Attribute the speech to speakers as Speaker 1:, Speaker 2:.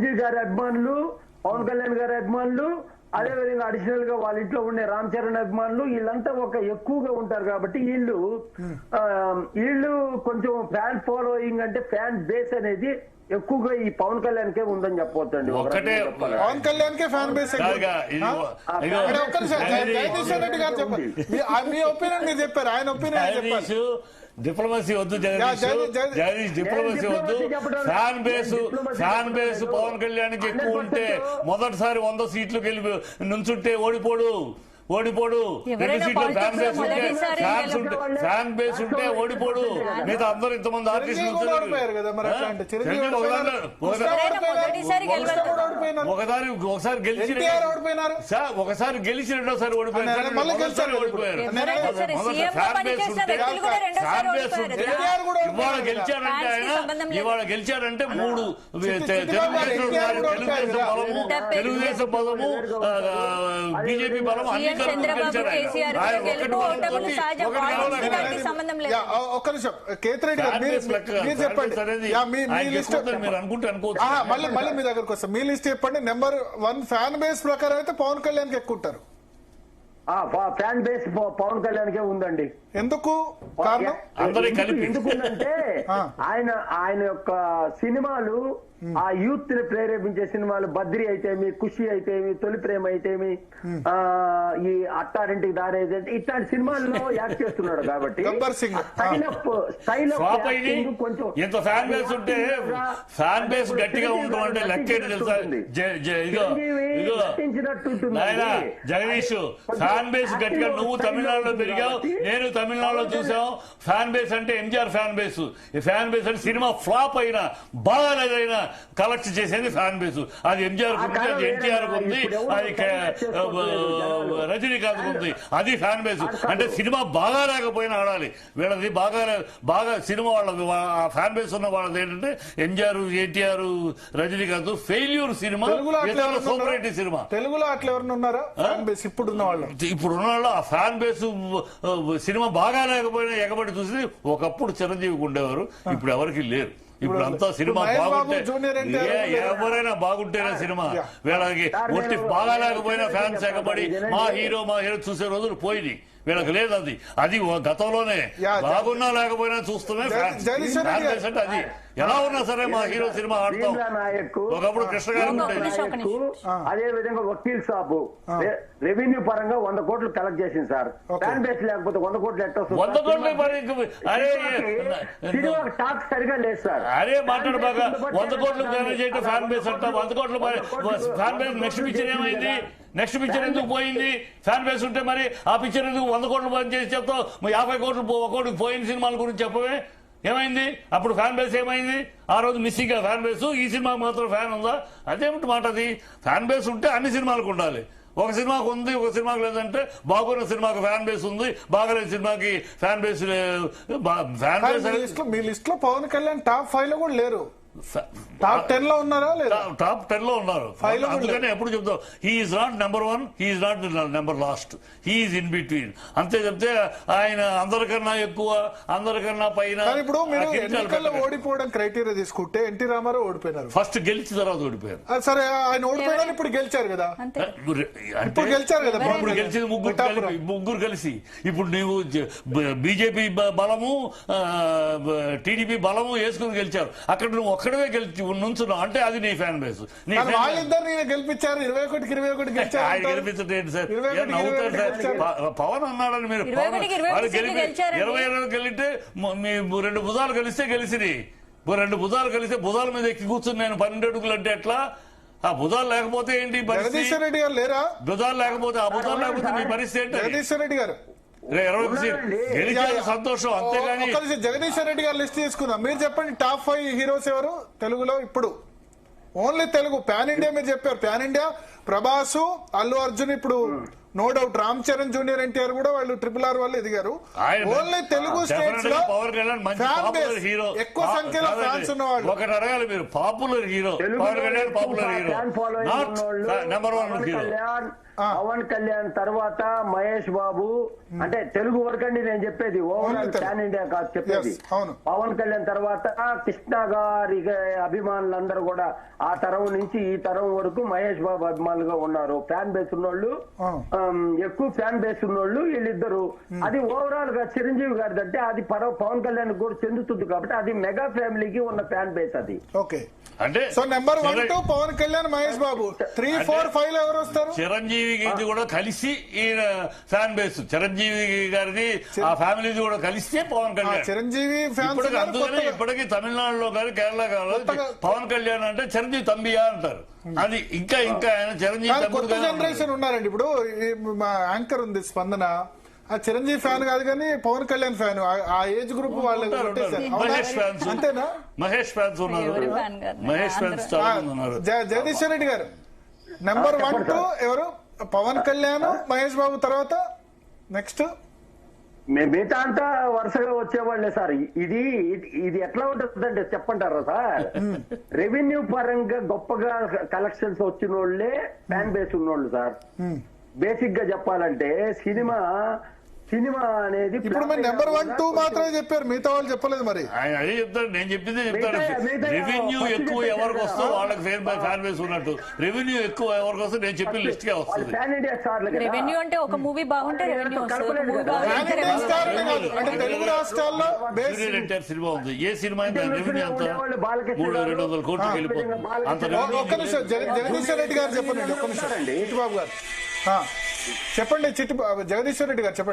Speaker 1: చిరంజీవి గారి అభిమానులు, పవన్ కళ్యాణ్ గారి అభిమానులు, అదే విధంగా అడిషనల్ గా వాళ్ళ ఇంట్లో ఉండే రామ్ చరణ్ అభిమానులు వీళ్ళంతా ఒక ఎక్కువగా ఉంటారు కాబట్టి వీళ్ళు కొంచెం ఫ్యాన్ ఫాలోయింగ్ అంటే ఫ్యాన్ బేస్ అనేది ఎక్కువగా ఈ పవన్ కళ్యాణ్ కే ఉందని చెప్పొద్దండి.
Speaker 2: ఒకటే
Speaker 3: Pawan Kalyan K fan base. మీ ఒపీనియన్ మీరు చెప్పారు, ఆయన ఒపీనియన్ చెప్పారు.
Speaker 2: డిప్లొమసీ వద్దు జగదీష్, డిప్లొమసీ వద్దు. ఫ్యాన్ బేస్ పవన్ కళ్యాణ్ కి ఎక్కువ ఉంటే మొదటిసారి 100 సీట్లు గెలిపి నుంచుంటే ఓడిపోడు. 2 సీట్లు ఫ్యాన్ బేస్ ఉంటే ఓడిపోడు. మిగతా అందరూ ఇంతమంది ఆర్టిస్టులు ఒకసారి గెలిచి రెండోసారి ఓడిపోయారు. ఇవాళ గెలిచారంటే 3 తెలుగుదేశం బలము, బీజేపీ బలం అన్ని
Speaker 3: ఒక్క నిమిషం కేతిరెడ్డి గారు మీరు చెప్పండి,
Speaker 2: మీరు అనుకుంటే అనుకోవచ్చు.
Speaker 3: మళ్ళీ మీ దగ్గరకు వస్తాం. మీ లిస్ట్ చెప్పండి. నెంబర్ 1 ఫ్యాన్ బేస్ ప్రకారం అయితే పవన్ కళ్యాణ్ కి ఎక్కువ ఉంటారు.
Speaker 1: ఫ్యాన్ బేస్ పవన్ కళ్యాణ్ కే ఉందండి.
Speaker 3: ఎందుకు కారణం?
Speaker 1: ఎందుకుందంటే ఆయన యొక్క సినిమాలు ఆ యూత్ ని ప్రేరేపించే సినిమాలు, బద్రి అయితేమి, ఖుషి అయితేమి, తొలి ప్రేమ అయితేమి, ఈ అత్తారింటికి దారి అయితే ఇట్లాంటి సినిమాల్లో యాక్ట్ చేస్తున్నాడు కాబట్టి
Speaker 2: కొంచెం ఎంత ఫ్యాన్ బేస్ ఉంటే ఫ్యాన్ బేస్ గట్టిగా ఉండడం అంటే లెక్కేది తెలుసా? జగదీష్, ఫ్యాన్ బేస్ గట్టిగా నువ్వు తమిళనాడులో పెరిగావు, నేను తమిళనాడులో చూసాం. ఫ్యాన్ బేస్ అంటే ఎంజీఆర్ ఫ్యాన్ బేస్. ఈ ఫ్యాన్ బేస్ అంటే సినిమా ఫ్లాప్ అయినా బాగాలేదైనా కలెక్ట్ చేసేది ఫ్యాన్ బేస్. అది ఎంజీఆర్ ఉంది, అది ఎన్టీఆర్ ఉంది, అది రజనీకాంత్ ఉంది. అది ఫ్యాన్ బేస్ అంటే సినిమా బాగా లేకపోయినా ఆడాలి. వీళ్ళది బాగా సినిమా వాళ్ళది ఫ్యాన్ బేస్ ఉన్న వాళ్ళది ఏంటంటే MGR, NTR, Rajinikanth. Failure cinema, super hit cinema.
Speaker 3: తెలుగులో అట్లా ఎవరైనా ఉన్నారా ఫ్యాన్ బేస్? ఇప్పుడున్న వాళ్ళు
Speaker 2: ఆ ఫ్యాన్ బేస్ సినిమా బాగా లేకపోయినా ఎగబడి చూసి ఒకప్పుడు చిరంజీవికి ఉండేవారు, ఇప్పుడు ఎవరికి లేరు. ఇప్పుడు అంతా సినిమా బాగుంటే ఎవరైనా బాగుంటేనే సినిమా. వీళ్ళకి ఒట్టి బాగా లేకపోయినా ఫ్యాన్స్ ఎగబడి మా హీరో చూసే రోజులు పోయింది. వీళ్ళకి లేదు. అది గతంలోనే బాగున్నా లేకపోయినా చూస్తూనే ఫ్యాన్స్ అంటే అది ఎలా ఉన్నా సరే మా హీరో సినిమా ఆడతాం. ఒకప్పుడు కృష్ణ గారు
Speaker 1: అదే విధంగా వకీల్ సాబు రెవెన్యూ పరంగా 100 కోట్లు కలెక్ట్ చేసింది సార్. ఫ్యాన్ బేస్ లేకపోతే 100 కోట్లు ఎట్లా?
Speaker 2: 100 కోట్లు అరే
Speaker 1: సినిమా టాక్ సరిగా లేదు సార్.
Speaker 2: అరే మాట్లాడు బాగా. 100 కోట్లు మేనేజ్ అయితే ఫ్యాన్ బేస్ అంట. 100 కోట్లు ఫ్యాన్ బేస్. నెక్స్ట్ పిక్చర్ ఏమైంది? నెక్స్ట్ పిక్చర్ ఎందుకు పోయింది? ఫ్యాన్ బేస్ ఉంటే మరి ఆ పిక్చర్ ఎందుకు 100 కోట్లు బంద్ చేసి చెప్తావు? 50 కోట్లు ఒకటి పోయిన సినిమాల గురించి చెప్పవే. ఏమైంది అప్పుడు? ఫ్యాన్ బేస్ ఏమైంది? ఆ రోజు మిస్సింగ్ ఫ్యాన్ బేస్. ఈ సినిమాకి మాత్రం ఫ్యాన్ ఉందా? అదేమిటి మాట అది? ఫ్యాన్ బేస్ ఉంటే అన్ని సినిమాలకు ఉండాలి. ఒక సినిమాకు ఉంది, ఒక సినిమాకు లేదంటే బాగున్న సినిమాకి ఫ్యాన్ బేస్ ఉంది, బాగలేని సినిమాకి ఫ్యాన్ బేస్.
Speaker 3: మీ లిస్ట్ లో పవన్ కళ్యాణ్ టాప్ 5 లో కూడా లేరు. టాప్ 10 లో ఉన్నారా? లేదా
Speaker 2: టాప్ 10 లో ఉన్నారు. అందుకని ఎప్పుడు చెప్తాం he's not number 1, he's not number last, he's in between. అంతే చెప్తే ఆయన అందరికన్నా ఎక్కువ, అందరికన్నా పైన.
Speaker 3: ఇప్పుడు మీరు ఎన్నికల్లో ఓడిపోవడం క్రైటీరియా తీసుకుంటే ఎన్టీ రామారావు ఓడిపోయినారు.
Speaker 2: ఫస్ట్ గెలిచిన తర్వాత ఓడిపోయారు.
Speaker 3: సరే ఆయన ఓడిపోయినా ఇప్పుడు గెలిచారు కదా. ఇప్పుడు గెలిచారు కదా.
Speaker 2: ఇప్పుడు గెలిచింది ముగ్గురు కలిసి. ఇప్పుడు నువ్వు బీజేపీ బలము, టీడీపీ బలము వేసుకుని గెలిచారు. అక్కడ నువ్వు ఒక్కడవే గెలిచి నుంచున్నావు అంటే అది నీ ఫ్యాన్ బేస్.
Speaker 3: వాళ్ళిద్దరు గెలిపించారు. 21కి 21
Speaker 2: గెలిపించండి సార్. నవ్వుతారు సార్. పవన్ అన్నాడని మీరు 20 గెలిస్తే మీ 2 భుజాలు కలిస్తే గెలిచినాయి. 2 భుజాలు కలిస్తే భుజాల మీద ఎక్కి కూర్చుని నేను 12 అడుగులు అంటే ఎట్లా? ఆ భుజాలు లేకపోతే ఏంటి
Speaker 3: జగదీశ్వర రెడ్డి గారు లేరా?
Speaker 2: భుజాలు లేకపోతే ఆ భుజాలు లేకపోతే నీ పరిస్థితి ఏంటి?
Speaker 3: జగదీశ్వర రెడ్డి గారు
Speaker 2: సంతోషం. అంతేగాని
Speaker 3: జగదీశ్వర రెడ్డి గారు లిస్ట్ తీసుకుందాం. మీరు చెప్పండి టాప్ 5 హీరోస్ ఎవరు తెలుగులో? ఇప్పుడు ఓన్లీ తెలుగు. పాన్ ఇండియా మీరు చెప్పారు. పాన్ ఇండియా ప్రభాసు, అల్లు అర్జున్, ఇప్పుడు no doubt Ram Charan junior, NTR కూడా వాళ్ళు RRR వాళ్ళు ఎదిగారు. ఓన్లీ తెలుగు స్టేట్స్ లో ఎక్కువ సంఖ్యలో ఫ్యాన్స్ ఉన్నవాళ్ళు.
Speaker 2: ఒకటి అడగాలి మీరు, popular hero Pawan Kalyan, popular hero, not number 1 hero.
Speaker 1: Pawan Kalyan తర్వాత మహేష్ బాబు, అంటే తెలుగు వరకు అండి నేను చెప్పేది, ఓవరాల్ ప్యాన్ ఇండియా కాదు చెప్పేది. పవన్ కళ్యాణ్ తర్వాత కృష్ణ గారి అభిమానులందరూ కూడా ఆ తరం నుంచి ఈ తరం వరకు మహేష్ బాబు అభిమానులుగా ఉన్నారు. ఫ్యాన్ బేస్ ఉన్నోళ్ళు, ఎక్కువ ఫ్యాన్ బేస్ ఉన్నోళ్ళు వీళ్ళిద్దరు. అది ఓవరాల్ గా చిరంజీవి గారిది అంటే అది పవన్ కళ్యాణ్ కూడా చెందుతుంది కాబట్టి అది మెగా ఫ్యామిలీకి ఉన్న ఫ్యాన్ బేస్ అది.
Speaker 3: ఓకే, అంటే సో నెంబర్ 1 2 పవన్ కళ్యాణ్, మహేష్ బాబు, 3 4 5 ఎవరు వస్తారు?
Speaker 2: చిరంజీవికి కూడా కలిసి ఈయన ఫ్యాన్ బేస్, చిరంజీవి గారిది ఆ ఫ్యామిలీది కూడా కలిస్తే పవన్ కళ్యాణ్.
Speaker 3: చిరంజీవి
Speaker 2: అందుకని ఇప్పటికీ తమిళనాడులో కానీ కేరళ కానీ పవన్ కళ్యాణ్ అంటే చిరంజీవి తంబియా అంటారు. అది ఇంకా ఆయన చిరంజీవి
Speaker 3: కొత్త జనరేషన్ ఉన్నారండి. ఇప్పుడు మా యాంకర్ ఉంది స్పందన, ఆ చిరంజీవి ఫ్యాన్ కాదు కానీ పవన్ కళ్యాణ్ ఫ్యాన్, ఆ ఏజ్ గ్రూప్ వాళ్ళు అంతేనా?
Speaker 2: మహేష్ ఫ్యాన్స్ ఉన్నారు, మహేష్ ఫ్యాన్స్ చాలా మంది ఉన్నారు.
Speaker 3: జగదీశ్వర్ రెడ్డి గారు నెంబర్ 1 2 ఎవరు? పవన్ కళ్యాణ్, మహేష్ బాబు తర్వాత నెక్స్ట్
Speaker 1: మిగతా అంతా వరుసగా వచ్చేవాళ్లే సార్. ఇది ఎట్లా ఉంటుందంటే చెప్పంటారా సార్, రెవెన్యూ పరంగా గొప్పగా కలెక్షన్స్ వచ్చిన వాళ్ళే ఫ్యాన్ బేస్ ఉన్నోళ్ళు సార్. బేసిక్ గా చెప్పాలంటే సినిమా అనేది
Speaker 3: ఇప్పుడు మీరు నెంబర్ 1 2 మాత్రమే చెప్పారు, మిగతా వాళ్ళు చెప్పలేదు. మరి
Speaker 2: ఆయన అదే చెప్తారు, నేను చెప్పింది చెప్తాను. రెవెన్యూ ఎక్కువ ఎవరికి వస్తుందో వాళ్ళకి ఫ్యాన్ బేస్ ఉన్నట్టు, రెవెన్యూ ఎక్కువ ఎవరికి వస్తే నేను చెప్పిన లిస్ట్ గా వస్తుంది.
Speaker 4: రెవెన్యూ అంటే ఒక మూవీ బాగుంటే రెవెన్యూ
Speaker 3: తెలుగు రాష్ట్రాల్లో
Speaker 2: సినిమా ఉంది, ఏ సినిమా రెవెన్యూ అంత 300-200 కోట్లకి వెళ్ళిపోతుంది. అంత
Speaker 3: ఒక్క నిమిషం జగదీశ్వర్ రెడ్డి గారు చెప్పండి, ఒక్క నిమిషం చిట్టిబాబు గారు చెప్పండి. జగదీశ్వర్ రెడ్డి గారు చెప్పండి.